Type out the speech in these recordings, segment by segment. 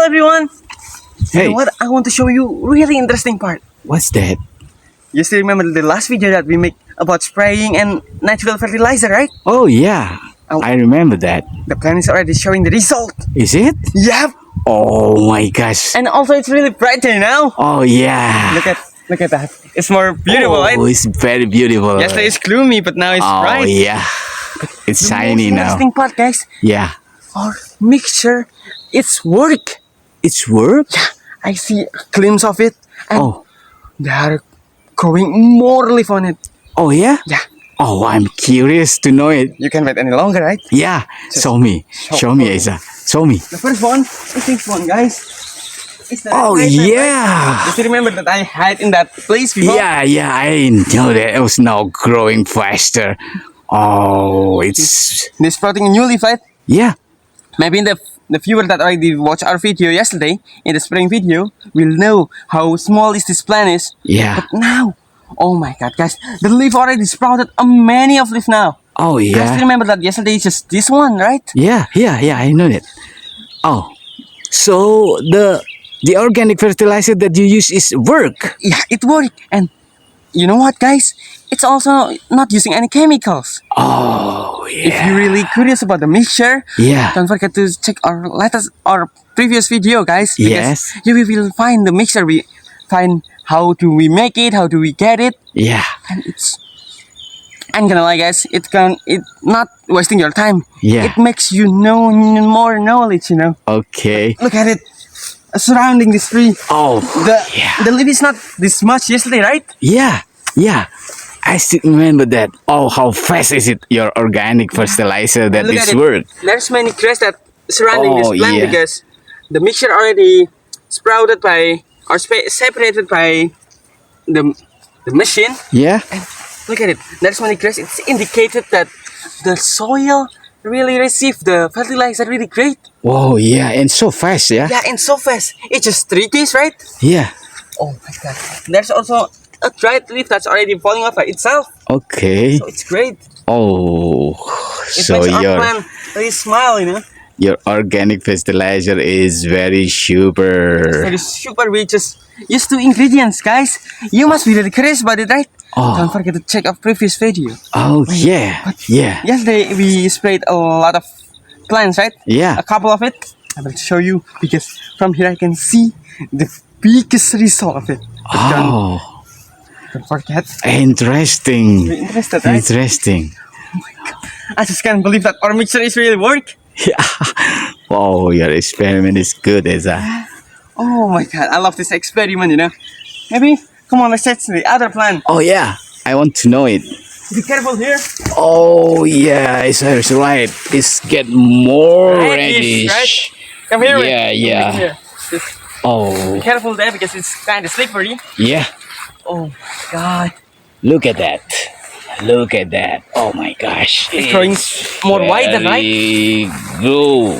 Hello everyone! Hey, You know what? I want to show you really interesting part. what's that? You still remember the last video that we make about spraying and natural fertilizer, right? Oh yeah, Oh. I remember that. The plan is already showing the result. Is it? Yep! Oh my gosh. And also it's really brighter now. Oh yeah. Look at that. It's more beautiful, Oh, right? it's very beautiful. Yesterday it's gloomy, but now it's Oh bright. yeah. It's The shiny most now. interesting part, guys, Yeah. our mixture, it's work. It's work? I see a glimpse of it, and Oh. they are growing more leaf on it. Oh yeah? Yeah. Oh, I'm curious to know it. You can't wait any longer, right? Yeah. Just Show me. Show me, Isa. Show me. The first one is this one, guys. It's the Oh right side, right? yeah. Just remember that I hide in that place before. Yeah, I know that it was now growing faster. Oh, it's They're sprouting a new leaf, right? yeah. Maybe in the viewer that already watched our video yesterday, in the spring video, will know how small is this plant is. Yeah. But now, oh my god, guys, the leaf already sprouted a many of leaf now. Oh Guys, yeah. remember that yesterday is just this one, right? Yeah, I know that. Oh, so the organic fertilizer that you use is work. Yeah, it worked. And you know what, guys? It's also not using any chemicals. Oh, If yeah. you're really curious about the mixture, Yeah. don't forget to check our previous video, guys. Because Yes. you will find the mixture. We find how do we make it, how do we get it, Yeah. and it's. I'm gonna lie, guys. It not wasting your time. Yeah. It makes you know more knowledge. You know. Okay. Look at it, surrounding this tree. Oh, yeah. The leaf is not this much yesterday, right? Yeah. I still remember that. Oh, how fast is it? Your organic fertilizer that Look is at it. work. There's many grass that surrounding this Oh, plant yeah. because the mixture already sprouted by or separated by the machine. Yeah. And look at it. There's many grass. It's indicated that the soil really received the fertilizer really great. Oh, yeah, and so fast, yeah. Yeah, and so fast. It's just 3 days, right? Yeah. Oh my god. There's also a dried leaf that's already falling off by itself. Okay. So it's great. Oh, It so makes our your plant really smile, you know. your organic fertilizer is very super. Very super. We just use 2 ingredients, guys. You must be really curious about it, right? Oh. Don't forget to check our previous video. Oh, yeah. Yeah. Yesterday we sprayed a lot of plants, right? Yeah. A couple of it. I will show you because from here I can see the biggest result of it. But Oh, don't forget. interesting. You're interested, right? Interesting. I just can't believe that our mixture is really work. Yeah. Oh, your experiment is good, Eza. Oh my god, I love this experiment, you know. Maybe, come on, let's check the other plant. Oh, yeah. I want to know it. Be careful here. Oh, yeah. It's right. It's get more Reddish, reddish. right? Come here. Yeah, wait. yeah. Come here. Just Oh, be careful there because it's kind of slippery. yeah. Oh my god. Look at that. Look at that. Oh my gosh. It's growing more wider, right? Go.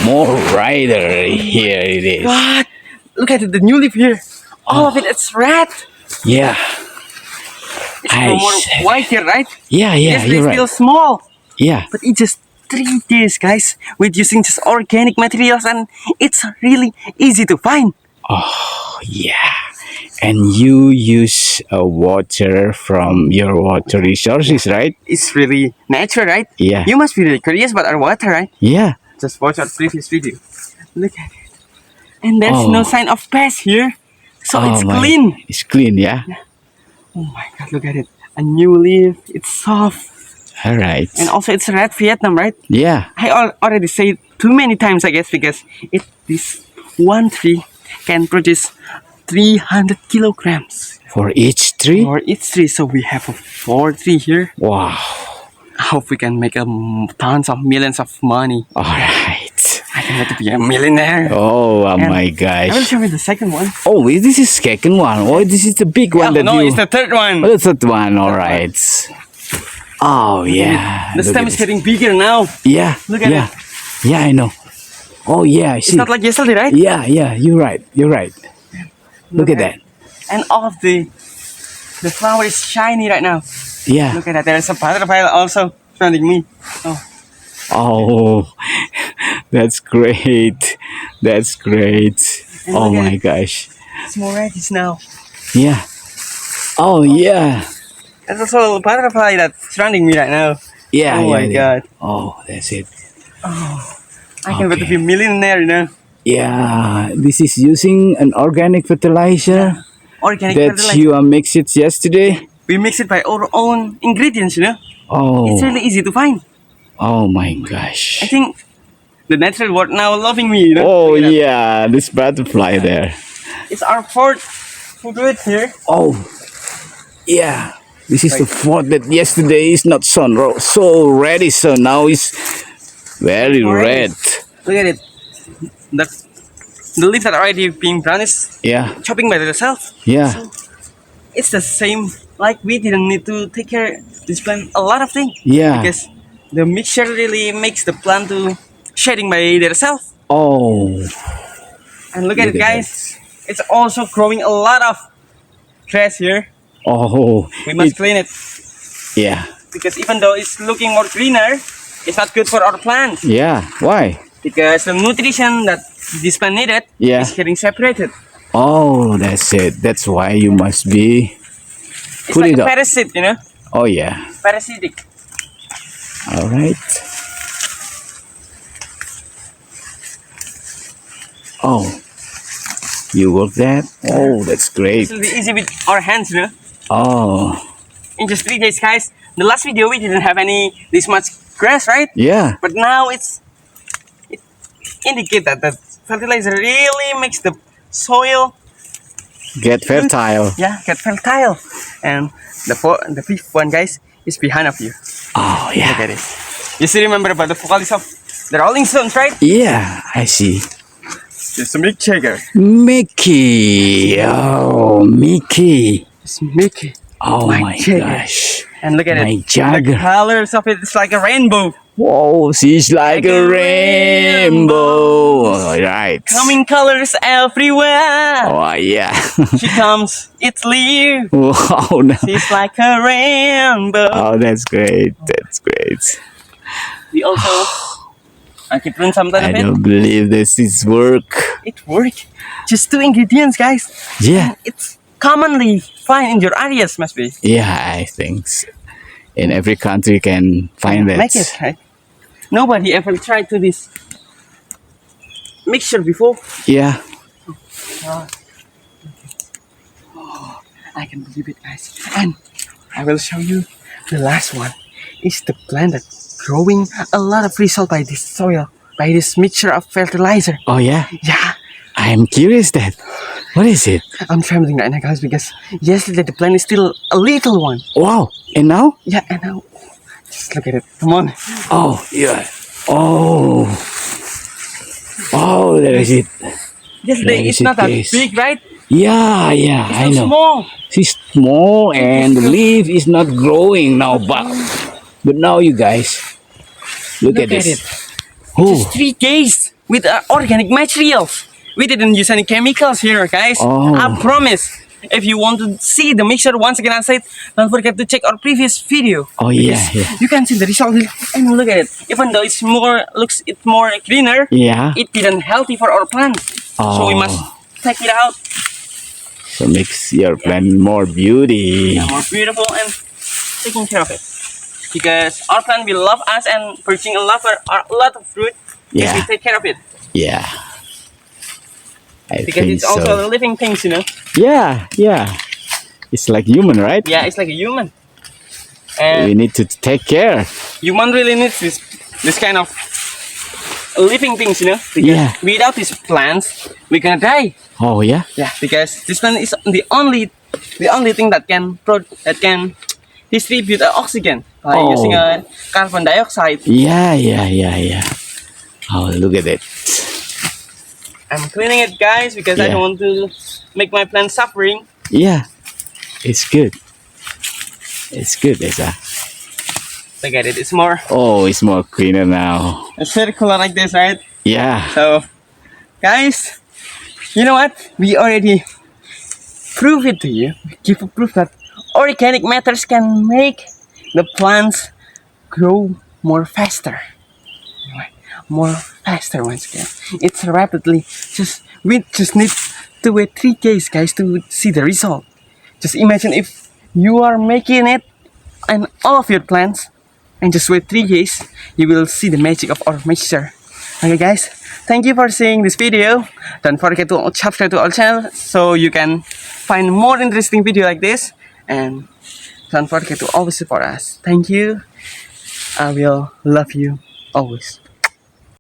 More wider. Here it is. God, look at it, the new leaf here. All of it, it's red. Yeah. It's more white here, right? Yeah, Yes, you're it's still right. small, Yeah. but it's just 3 days, guys, with using just organic materials, and it's really easy to find. Oh, yeah. And you use water from your water resources, right? It's really natural, right? Yeah. You must be really curious about our water, right? Yeah. Just watch our previous video. Look at it. And there's Oh. no sign of pests here. So it's my- clean. It's clean, yeah? Oh my god, look at it. A new leaf. It's soft. All right. And also it's red Vietnam, right? Yeah. I already said too many times, I guess, because this one tree can produce 300 kilograms For each tree? for each tree. So we have 4 trees here. Wow. I hope we can make tons of millions of money. All right. I can get to be a millionaire. Oh, And my I will gosh. show you the second one. Oh, this is second one. Oh, this is the big one that no, you... it's the third one. Oh, that's that one. All right. Oh, yeah. The Look stem at is this. getting bigger now. Yeah. Look at yeah. Yeah, I know. Oh, yeah, I It's see. not like yesterday, right? Yeah, you're right. You're right. Look at that. And all of the flower is shiny right now. Yeah. Look at that. There's a butterfly also surrounding me. Oh, Oh, that's great. That's great. And Oh look at my it. gosh. It's more reddish now. Yeah. Oh yeah. There's also a butterfly that's surrounding me right now. Yeah, Oh my yeah. god. Oh, that's it. I can bet to be a Okay. millionaire, you know. Yeah, this is using an organic fertilizer Organic that fertilizer. you mixed it yesterday. We mix it by our own ingredients, you know. It's Oh, really easy to find. oh my I gosh. think the natural world now loving me, you know. Oh Look at that. yeah, this butterfly there. It's our fourth food here. Oh yeah, this is the Right. fourth that yesterday is not so ready, so now it's very More red. reddish. Look at it. The, the leaves that are already being brown is Yeah, chopping by themselves. yeah, So it's the same. Like we didn't need to take care this plant a lot of things yeah. because the mixture really makes the plant to shedding by themselves. Oh, And look at look it, at that. guys. It's also growing a lot of grass here. Oh, We must it, clean it yeah, because even though it's looking more greener, it's not good for our plants yeah. Why? because the nutrition that this plant needed Yeah. is getting separated. Oh, that's it. That's why you must be. It's Put like it a up. parasite, you know, Oh yeah. parasitic. All right. Oh, you work that? Oh, that's great. It will be easy with our hands, you know. Oh, In just 3 days, guys. The last video we didn't have any this much grass, right? yeah. But now it indicate that the fertilizer really makes the soil Get fertile. get fertile. And the fifth one, guys, is behind of you. Oh Look yeah. at it. You still remember about the vocalist of the Rolling Stones, right? Yeah, I see. It's Mick Jagger. Mickey. Oh, Mickey. It's Mickey. Oh My my Jagger. gosh. And look at My it. Jagger. The colors of it is like a rainbow. Whoa, she's like a rainbow. All right. Coming colors everywhere. Oh yeah. She comes, it's Lee. Wow. No. She's like a rainbow. Oh, that's great. That's great. We also, I keep doing something I of it. don't believe this is work. It worked. Just 2 ingredients, guys. Yeah. It's commonly found in your areas, must be. Yeah, I think so. In every country you can find that. Make it, right? Nobody ever tried to this mixture before. Yeah. I can believe it, guys. And I will show you the last one. Is the plant that's growing a lot of result by this soil, by this mixture of fertilizer. Oh yeah. Yeah, I'm curious that. What is it? I'm trembling right now, guys, because yesterday the plant is still a little one. Wow. And now? Yeah, and now, just look at it. Come on. Oh yeah. Oh. Oh, there is it. Yesterday Let me it's see not that this. big, right? Yeah, yeah, It's I so know. small. She's small and the leaf is not growing now, but now you guys look at this. it. Oh, Just 3 days with organic materials. We didn't use any chemicals here, guys. Oh. I promise. If you want to see the mixture once again, I said, don't forget to check our previous video. oh yeah, Because yeah, you can see the result here. And look at it. Even though it's more greener, yeah. it didn't healthy for our plants. So we Oh. must take it out. So makes your plant more beauty. Yeah, more beautiful and taking care of it. Because our plant will love us and producing a lot of fruit if we Yeah, take care of it. yeah. I Because think it's also so. a living things, you know. Yeah, yeah. It's like human, right? Yeah, it's like a human. We And need to take care. human really needs this kind of living things, you know. Because Yeah. without these plants, we're gonna die. Oh yeah. Yeah, because this plant is the only thing that can distribute oxygen by Oh. using a carbon dioxide. Yeah, yeah, yeah, yeah. Oh, look at it. I'm cleaning it, guys, because I Yeah. don't want to make my plant suffering. Yeah, it's good. It's good, Esa. Look at it. It's more Oh, it's more cleaner now. circular like this, right? Yeah. So, guys, you know what? We already prove it to you. We give a proof that organic matters can make the plants grow more faster. more faster once again. It's rapidly. We just need to wait 3 days, guys, to see the result. Just imagine if you are making it and all of your plants, and just wait 3 days, you will see the magic of our mixture. Okay, guys, thank you for seeing this video. Don't forget to subscribe to our channel so you can find more interesting video like this, and don't forget to always support us. Thank you. I will love you always.